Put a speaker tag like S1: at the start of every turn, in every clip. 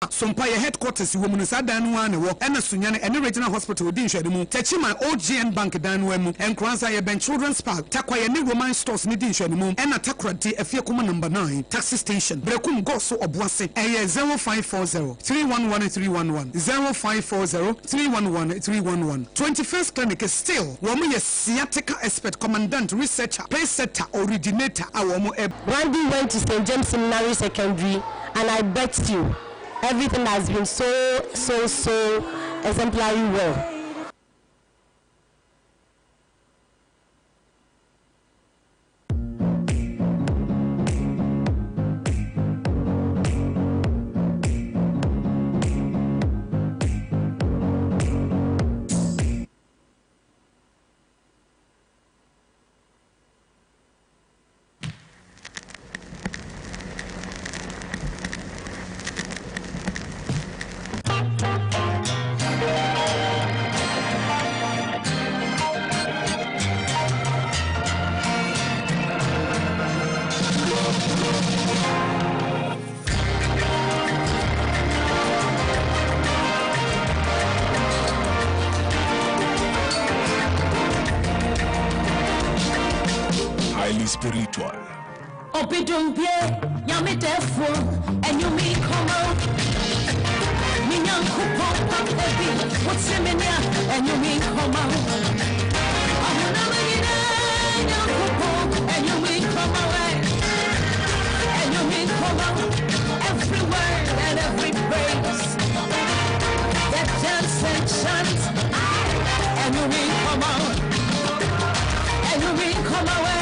S1: Sompa headquarters woman is dan one and a Sunyane and regional hospital din shedimu Techima OGN bank dan wemu and Kranza ye ben children's park takwa ye ni Roman stores ni din shedimu and atakra di efiekuma number 9 taxi station brekum goso obuase eye 0540 311311 0540 311311 21st clinic is still womu ye sciatica expert commandant researcher presetter originator awomo
S2: Randy went to St. James Seminary Secondary and I bet you everything has been so exemplary well.
S3: Spiritual.
S4: Opidumpie, yami defo, and you me come out. Minyan kupo, baby, what's in me, and you me come out. And you me come away. And you me come out. Every word and every praise. That dance and chant. And you me come out. And you me come away.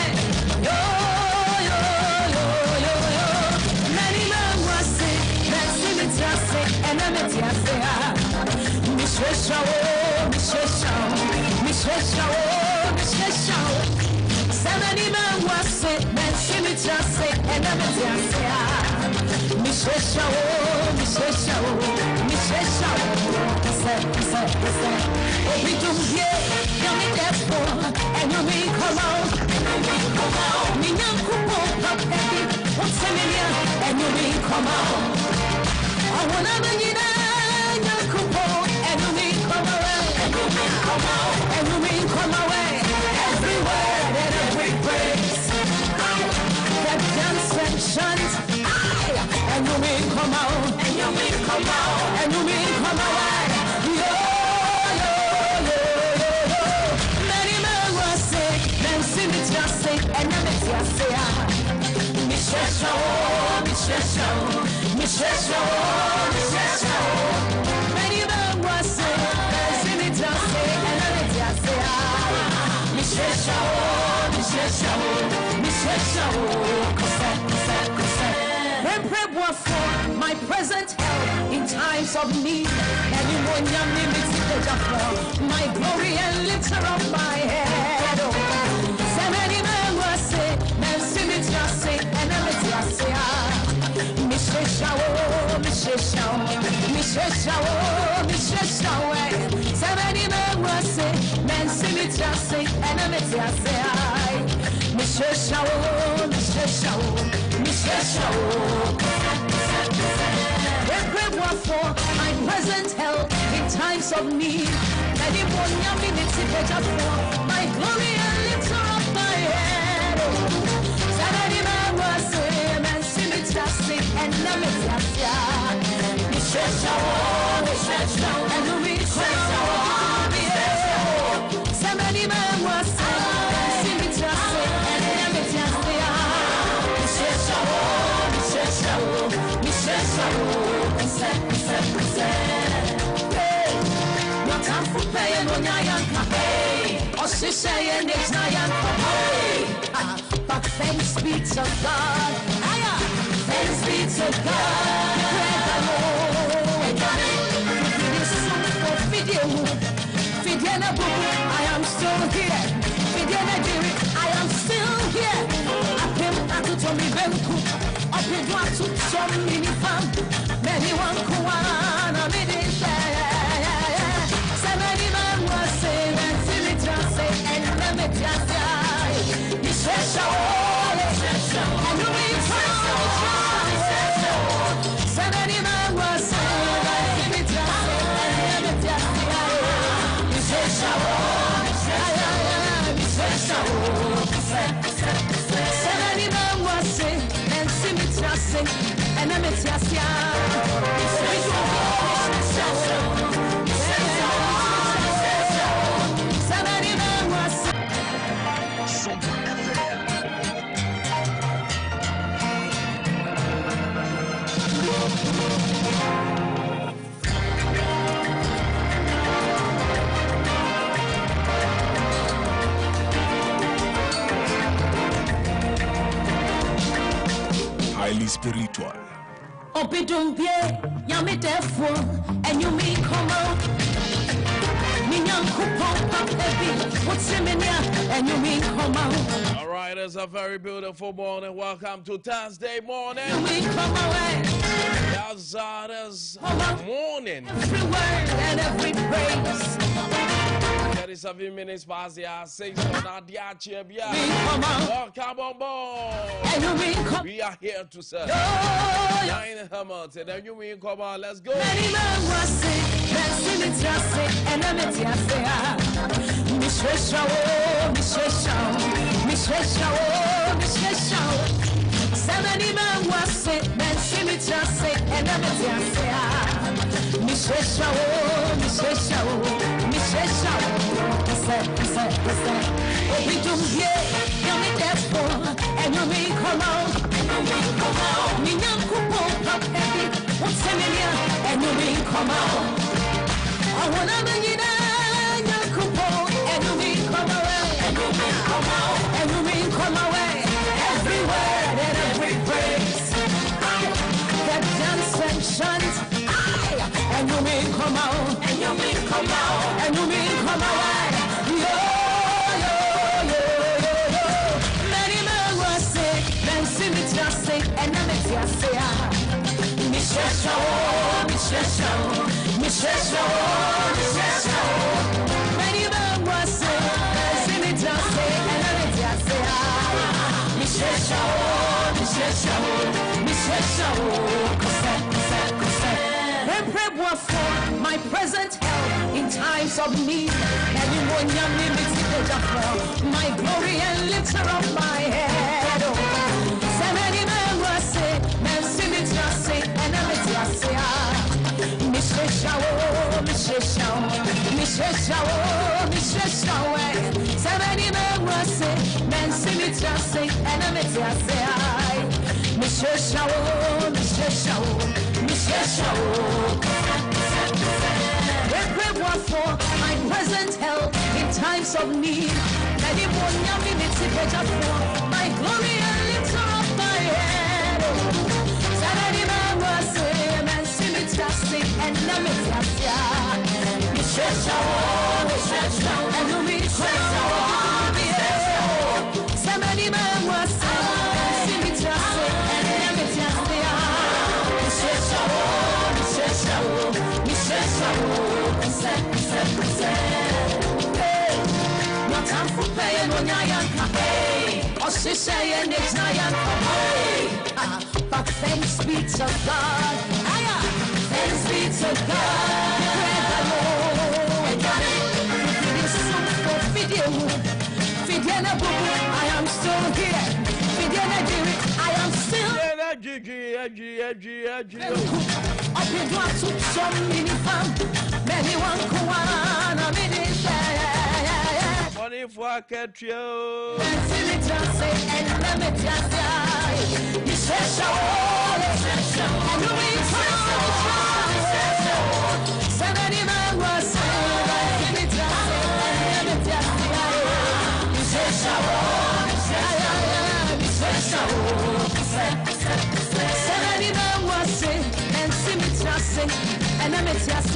S4: My present help in times of need, anyone young my glory and lifter of my head. So many men were sick, men see me just say, and I'm so many men were sick, men see me just say, and I'm for my present help in times of need. Anyone young minutes for my glory and lifter of my head. So many men were saying and see me just sing and let me just and we so many men were saying and see me just sing and let me but thanks be to God. Thanks be to God. I am still here. I am still here. I came to tell me Benku. I came to some mini fam. Many one kuana mini there. So many men were saying and see me just say and let me just die. This is show. And we so many men were saying.
S3: Highly spiritual.
S4: Obidumbie, yami defo, and you mean come out. Minyan kupon papi, what's in and you mean come out.
S5: All right, it's a very beautiful morning. Welcome to Thursday morning.
S4: You mean come away.
S5: That's morning.
S4: Every word and every praise.
S5: 37 minutes past the hour 6 on Ade Akye Abia. Welcome on board. We are here to serve. Nine Hamilton, and you mean come on, let's go. Every word and every praise. That dance and you mean come out, and you mean come out, and you mean come away. Yo, yo, yo, yo, yo. Many men were sick, then see me just sick, and then it's just say, Many men were sick, then see me just sick, and then it's just say, for my present help in times of need. Anyone my glory and lifter of my head. So many men were sick, men see me just say, and I'm just say, so many men were sick, men see me just say, and I'm just say, for my present help in times of need. My glory and lifter of my head. And see me just sing and let me just somebody man was see me just sing and let me just no time for paying when I am or say and it's not but thanks be to God. Thanks be to God. I am still here. I am still up in what took so many fun. Many one kuana many Money for catch you.
S4: And let me just say, you said so. And you mean so many men were saying, let me just say, you said so many men were saying, and see me just sing, and let me just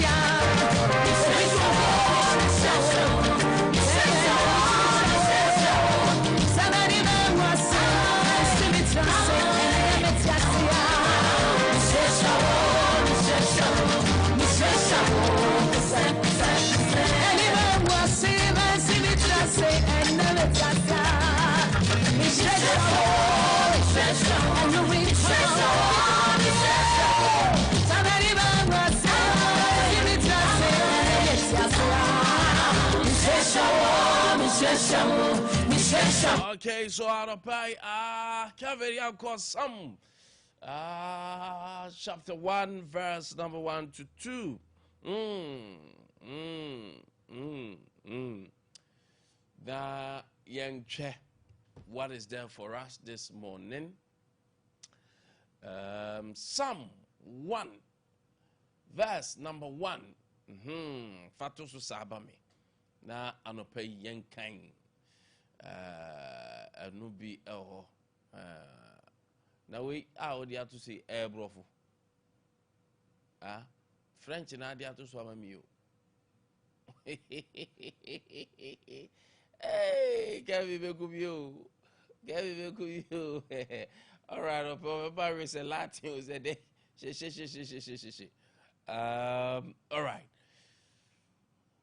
S5: Okay, so out of pay, Kevin, I've got some
S6: Chapter 1, verse number 1 to 2. The young chair. What is there for us this morning? Psalm 1, verse number 1. Fatusu sabami. Na anope yenkain. Anubi eho. Now we are there to say air brofo. French na there to swam me. Hey, can we make you? Can we make you? All right, Papa is a Latin who said, all right.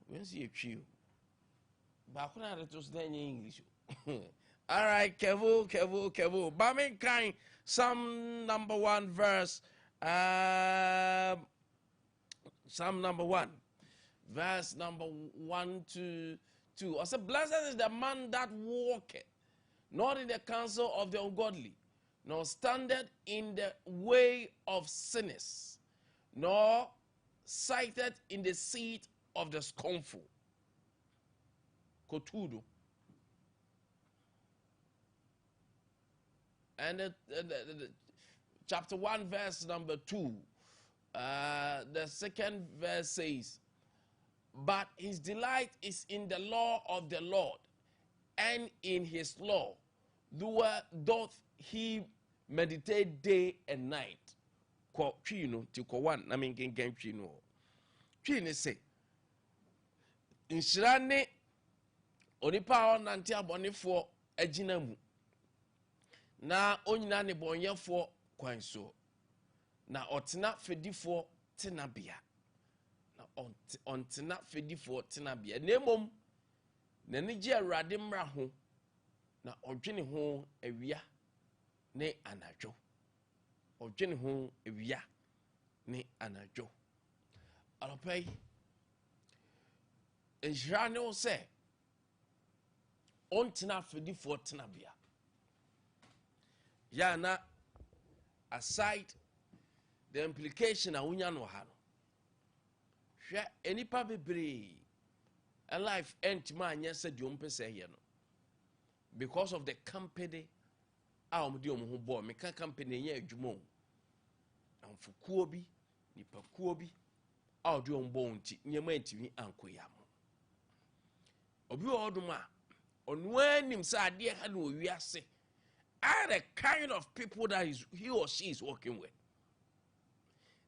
S6: We'll see a chew. But I can't just in English. All right, Kevo. Bamin Psalm number 1, verse. Psalm number 1, verse number 1 to 2. I said, blessed is the man that walketh not in the counsel of the ungodly, nor standeth in the way of sinners, nor sitteth in the seat of the scornful. Kotudo. And the chapter 1, verse number 2, the second verse says, but his delight is in the law of the Lord, and in his law doth he meditate day and night. Tiko 1, I mean, can chino. Chino say, in Shirane, onipa on nantia bonifo ejinamu. Na onyina ne bonyefo kwanso na otena fedifo tenabia na ontena fedifo tenabia nemom na ne gye awrade mra ho na odwene ho awia ne anadwo odwene ho awia ne anadwo alopai enjrane o se ontena fedifo tenabia. Yana, aside the implication a unya no hano. Hwe enipa bebre a life end man yesa di ompese here no. Because of the company a omdi omo bo me ka company nya adwumo. Amfukuo bi, nipakuo bi a odi ombo nti nyema ntimi ankoyam. Obi oduma onu anim sa ade ha no wiase. Are the kind of people that he or she is working with.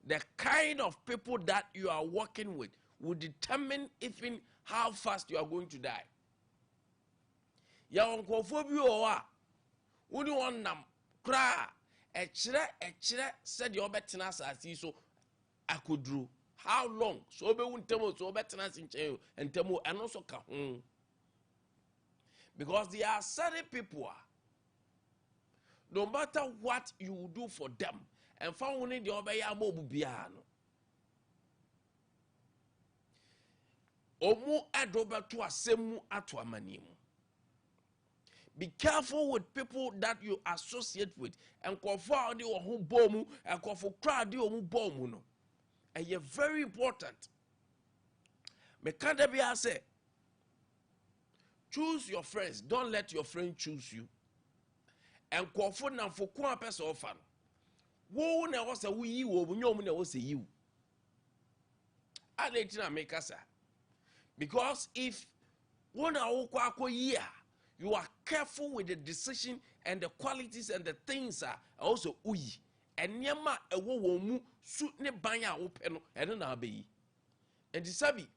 S6: The kind of people that you are working with will determine even how fast you are going to die. Ya onkofobia owa uni wonnam kra echire said you obetena asasi so akoduro. How long? So obe wuntemo so obetena sinchen entemo eno so ka ho. Because there are certain people no matter what you do for them, and found in the obey mobu biano. Omu adoba to asemu atwa manimu. Be careful with people that you associate with, and confound you who bomu, and confound crowd you who bomu no. And you're very important. Me can't be say, choose your friends. Don't let your friend choose you. And kwofo na foko apesa ofa no wo na wo se wo yi wo nyom na wo se yi wo aletina make us because if one na wo yi you are careful with the decision and the qualities and the things are also uyi enyema ewo wo mu su ne ban a wo pe no ene na abeyi enti sabi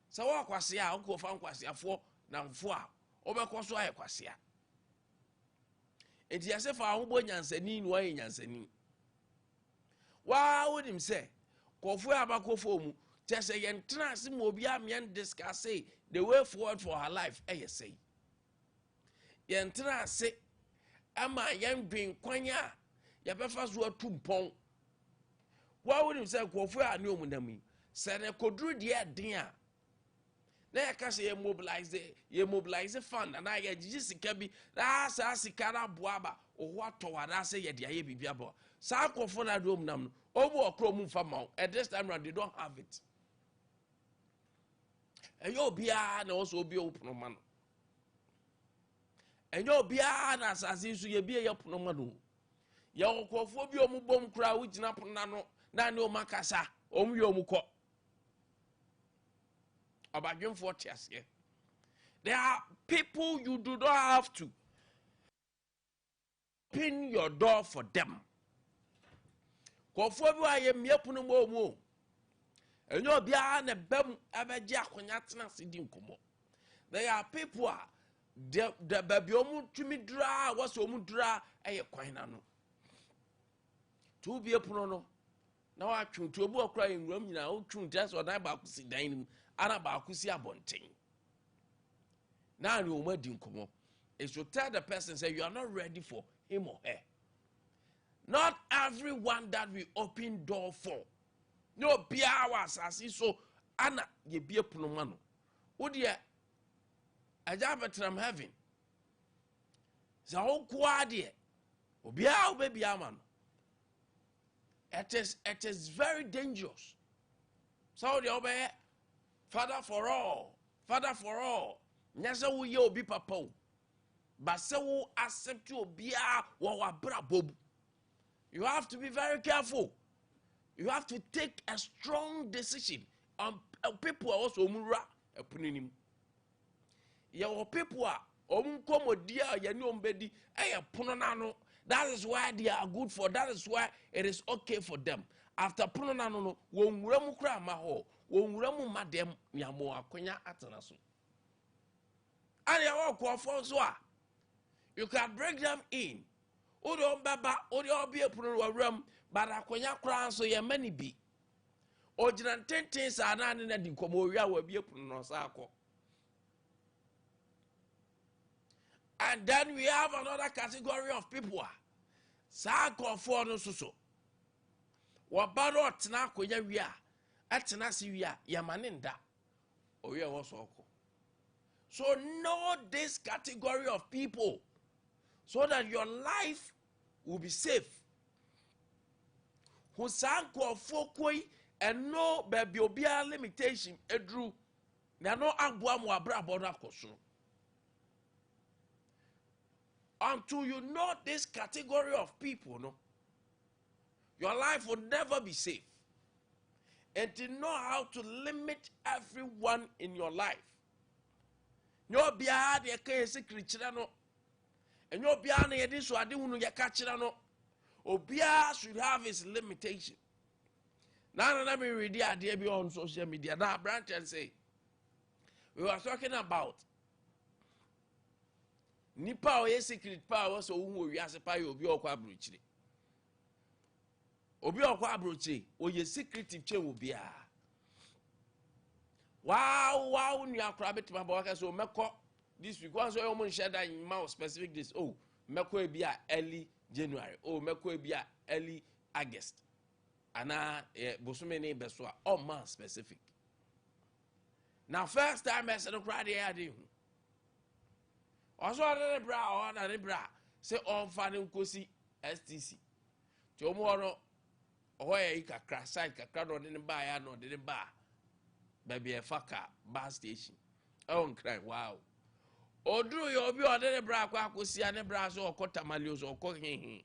S6: sa wo akwase a wo fa nkwase afo na mfo a obekoso aye kwase a enti yasefa ahụbo nyansani no ayi nyansani wa wodim se kofu abakofo mu tese yentra ase mo obi am discuss the way forward for her life say yentra ase ama yen dwen kwanya ya befa so atumpon wa wodim se kofu a ne omunam se ne koduru de den a na yakase ye mobilize fund na ya jiji sika bi na sa sika na boaba oho atowada se ye de aye bibia bo Sa akofo na do nam no obu okro mu fa ma at this time round they don't have it. And you bia na also obi opuno ma no. And you bia na asase so ye bia ye puno ma no. Ye okofo bi omu bom kura wo gina puno na no na ne o makasa omu ye omu ko. Abadwemfo tiase. There are people you do not have to open your door for them. Kofo bi wa ye mie puno mo omu. Enyo bia na bem abeji akonya tena sidi nkomo. There are people the baby omu tumi dra was omu dra eye kwan na no. Tu bie puno no na wa twun tu obu okra enwuram nyina o twun just odan ba kusi dan nim ana ba kusi abonten. Na ni omu di nkomo. It should tell the person say you are not ready for him or her. Not everyone that we open door for. No bia was as so ana ye bie puno ma no. Wo de aja betram heaven. Za ho kwa de obia obebi ama no. It is very dangerous. So the obey father for all. Nyasa wo ye obi papa o. But se wo accept you obia wa bra bob. You have to be very careful. You have to take a strong decision. People are also mura epuninim. Your people are omkomodia yani ombedi puno. That is why they are good for. That is why it is okay for them. After puno nano no wonwuramu kra ma ho wonwuramu madem nyamo akonya atanaso. And you walk for so you can break them in. Odo baba odo obi puno waram but akonya kra so ye many bi. Ojina tenten sa na ne na di komo wi awa bi puno no sa akọ. And then we have another category of people. Sa akọfo no so. Wabaro tena akonya wi a atena si wi a yamane nda. Owi e wo so akọ. So know this category of people so that your life will be safe. Who sa akọfo koi and no baby obia limitation edru na no agboa mo abrabo na akoso. Until you know this category of people, no, your life will never be safe. And to know how to limit everyone in your life. No bia de ka secret no. And no bia na yedi so ade hunu ya ka kira no. Obia should have his limitation. Now let me read the idea on social media. Now branch and say we were talking about nipa oye secret power so wu wi ase pa ye obi okwa abrochire. Obi okwa abrochire oye secretive che obi a. Wow nu akra betima ba waka so meko this week once you mon share that in my specific this oh meko e bia early January oh meko e bia early August. Ana bosume ne beso a all man specific. Now first time I said the crowd here ade hu. Also ade bra or ade bra say on fani nkosi STC. Ti omo oro oye kakra side kakra no de ba ya no de ba. Baby a faka bus station. Oh cry wow. Odru yo obi ode bra kwa akosi ane bra so okota malio so okọ hin.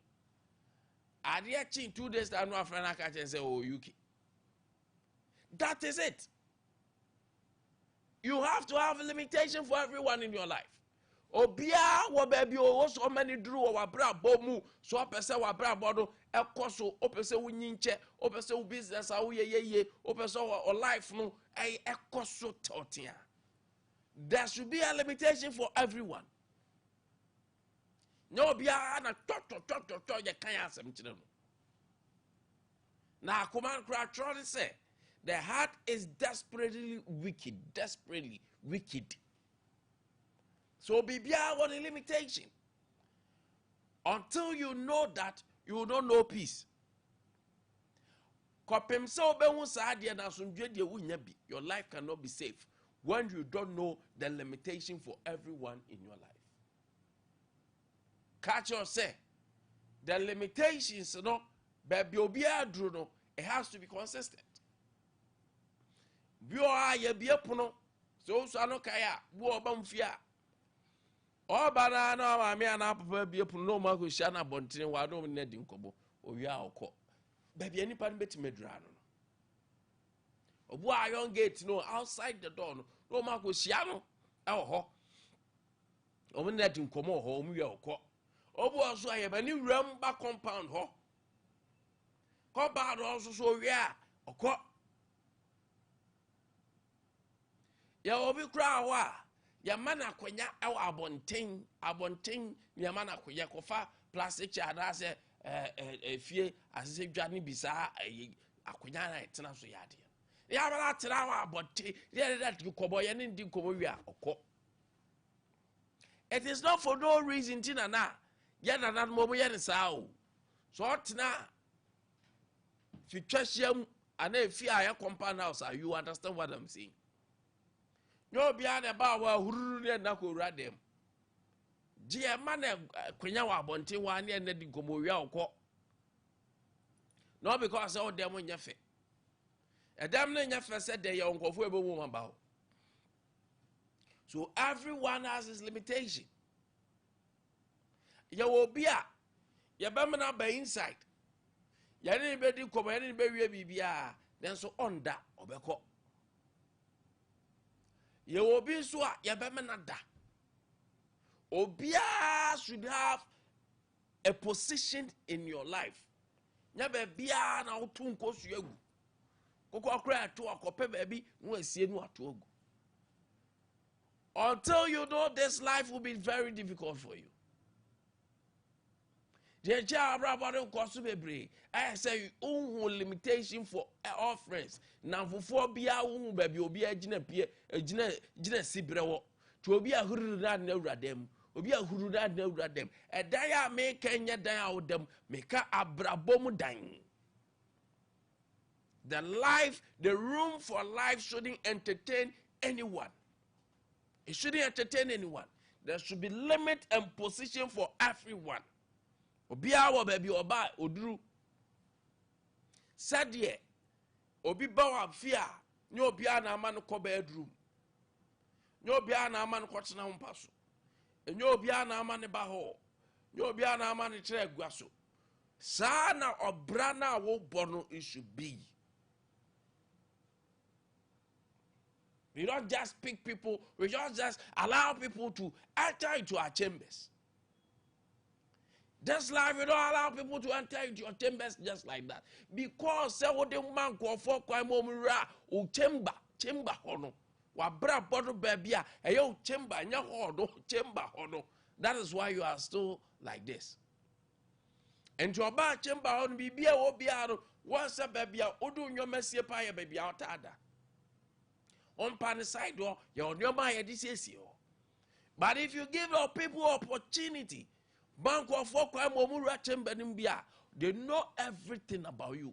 S6: Ade chin 2 days time no afrana ka chen say oh UK. That is it. You have to have a limitation for everyone in your life. Obia wo baby o so many drew wa bra bomu so pese wa bra bodo ekoso o pese wo nyinche o pese wo business a wo ye o pese o life no ekoso totia. There should be a limitation for everyone. No bia na to ye kan asem kire no. Na command cry try to say the heart is desperately wicked. So bibia what a limitation. Until you know that, you don't know peace. Your life cannot be safe when you don't know the limitation for everyone in your life. Catch yourself. The limitations, you know, Baby obia duro no, it has to be consistent. Biwa ye bia pono. So ano kaya wo ba mfia. O bana na ma me na papa bia pono no ma ko hia na bontene wa no na di nkobo. Owia okọ. Baby ani pa no betimedura no. Obu iron gate no outside the door no ma ko hia no e wo ho. O na di nkomo ho o mu wi okọ. Obu oso ayebani wuram ba compound ho. Compound also so wia okọ. Ya obi kura wa ya mana kwanya ewa abonten ya mana kwanya kofa plastic chair da se fie asese dwane bisa akwanya na etena so yade ya bala tena wa abonten ya that kobo ya ne ndi kobo wi akọ. It is not for no reason tina na ya na mo bo ya ne sao so tena fitwahyiam ana fie ya compound house. You understand what I'm saying? No bia na ba wa hururu ne na ko radem je ma na kwenya wa bonte wa ne na di gomowia okọ no because all them nyefe edam na nyefe said they your nkofo ebe wo maba. So everyone has his limitation. Ya wo bia ya be na ba inside ya ne be di komo ya ne be wie bibia then so onda obekọ. Ye obi so a ye be menada. Obia should have a position in your life. Nya be bia na otu nkosu agu. Koko akra ato akope baby no asie no ato agu. Until you know this life will be very difficult for you. The child brother nkosu bebre. I say limitation for all friends. Na fofo bia hu baby obi agina pie agina sibrewo. To obi ahuru na awradem. Obi ahuru na awradem. Edan ya me kenya dan awdem meka abrabom dan. The room for life shouldn't entertain anyone. It shouldn't entertain anyone. There should be limit and position for everyone. Obi awo baby oba oduru. Sadie obi bawa fia ni obi ana ama no ko bedroom. Ni obi ana ama no ko tena mpaso. Ni obi ana ama ne ba ho. Ni obi ana ama ne kire aguaso. Sa na obra na wo bono it should be. We don't just pick people, we just allow people to enter into our chambers. This life, you don't allow people to enter into your chambers just like that. Because say what the man call for Kwame o chamber hono. Wa bra bottle baby a yo chamber nya hono chamber hono. That is why you are still like this. And your bar chamber on bibia o biaro once a baby odu nyo mesie pa ya baby outada. On pan side door, your my this. But if you give your people opportunity, Banko for Kwamura chamber bia, they know everything about you.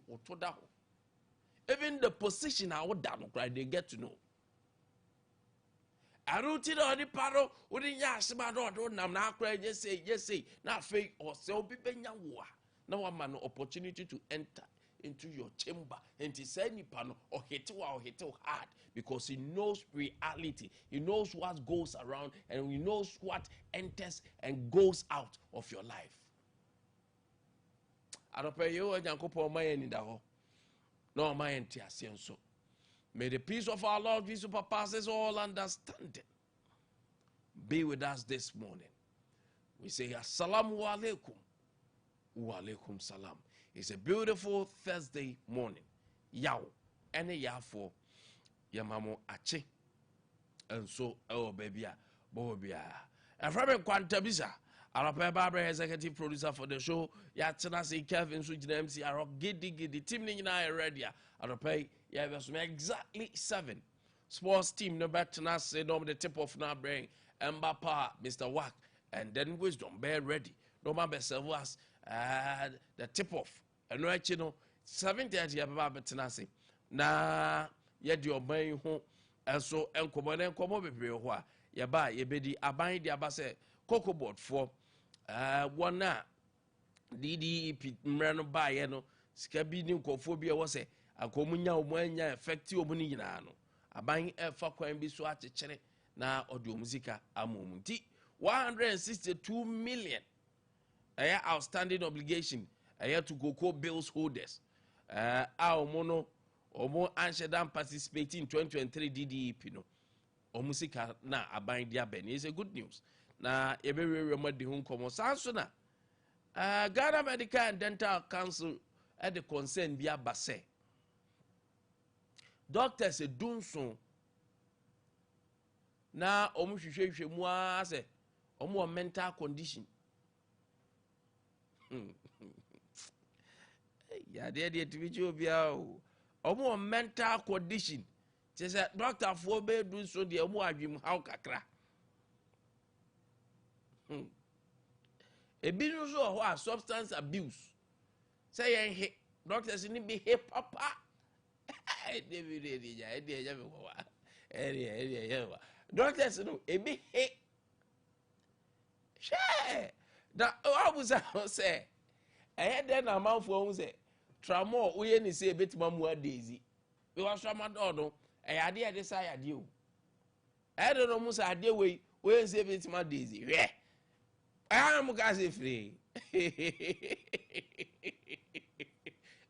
S6: Even the position I would down cry, they get to know. I don't know any paro, wouldn't yasma don't now cry, yes say, not fake or so be benyawa. No one man opportunity to enter into your chamber and to say any panel or hit hard because he knows reality. He knows what goes around and he knows what enters and goes out of your life. I don't pay you and Yankopo my in the hall. No, my entire so. May the peace of our Lord Jesus passes all understanding be with us this morning. We say assalamu alaikum. Wa alaikum salam. It's a beautiful Thursday morning. Yaw. Any ya for Yamamo Ache. And so, oh baby, Bobia. And from Nkwantabisa, our Barbara executive producer for the show, Yatanasi Kevin Switch MC, our giddy team in our radio. I'll pay exactly 7. Sports team, no better than us, no the tip of now brain, Mbapa, Mr. Wack, and then Wisdom, bear ready. No matter was the tip off. And right, you know, 7:30 about Tenasi. Na yet your main home, and so and come be real. Ya buy ye bedi abide the abase cocoa board for one na DD Mrano buy no sika bi ni nkophobia wo se akomunya omuanya effect omuni nyina no aban efa kwan bi so akekere na ode omuzika amomunti 162 million outstanding obligation to go bills holders omo anshedan participate in 2023 DDEP no omusika na aban dia ben is a good news na ebewe madi hu nkomo sanso na Ghana Medical and Dental Council at the concern bi abase doctors edunso na omuhwehwehwe mu ase omo mental condition ya de tibichi obia omo mental condition say doctor for be dunso de omo adwem how kakra ebi no so ho substance abuse say yen he doctors ni be he papa David ya me wa area doctors no ebi he share da obusa say den na manfo hu say tramol we ni say betima mu adezi we was tramadol no ade de say ade o do no mu say ade we say betima adezi we am ga say free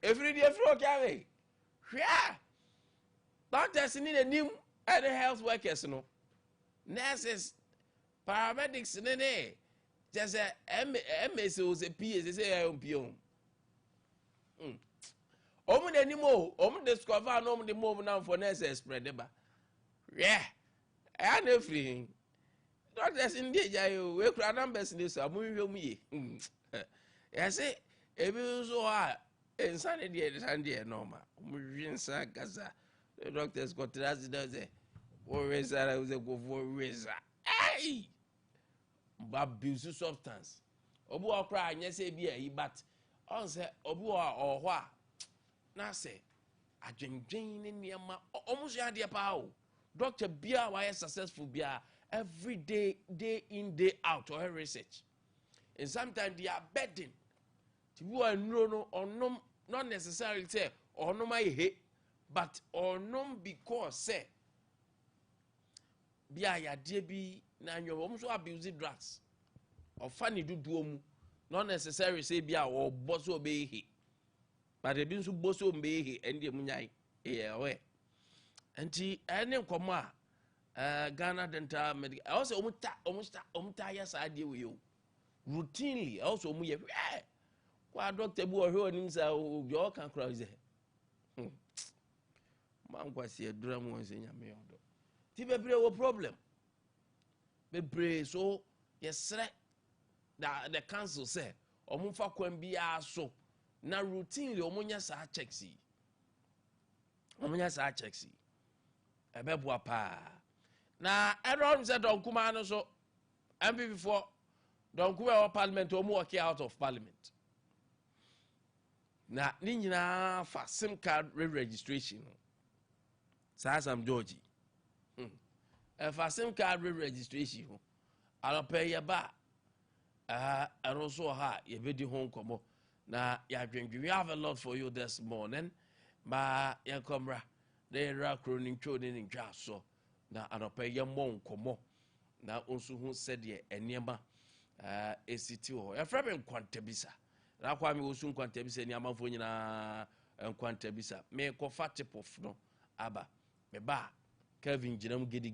S6: every day fro kawe hwa doctors ni nim and health workers no nurses paramedics ne just MSO say PS say MPO omu de nimo omu discover no omu de move now for nurses spread ba yeah I no free doctors in dey jayo we kura numbers ni so amu hwe mu ye ya say ebi so ha insane dey normal omu hwe nsa gaza the doctors got that say for reza we go for reza hey abuse substance obu okra anya say bi ayi but on say obu o ho a na say adwendwen ne niam omuso ade pa o doctor bia why successful bia every day in day out or research and sometimes they are bedding to you no onom not necessarily say onom aye but onom because say bia ya de bi na nyo omuso abuse drugs or funny dudu mu not necessarily say bia or boso be he but e bi nso boso mbe he ende munyai we enti ene nkomo a Ghana Dental Medical also omuta ya sa ade we yo routinely also omu ye kwa doctor bu o hwe onim sa o bi o kan kra ze man kwasi edura mu onse nyame yodo ti bebre wo problem bebre so yesre the council say omufa kwan bia so na routinely omunya sa checks ebebua pa na everyone said don kuma no so MP before don kuma parliament omu work out of parliament na ni nyina fa sim card registration sa Sam George fa sim card registration ho alopay ya ba ero so ha ye bedi ho nkomo na ya dwendwe we have a lot for you this morning ma ya komra de ra kronin chode ni ntwa so na alopay ya mo nkomo na onsu hu sede eniema esiti ho ya Kwame Nkwantabisa na Kwame Nkwantabisa ni amafo nyina Nkwantabisa me ko fatipof no aba me ba Kevin jinam gidi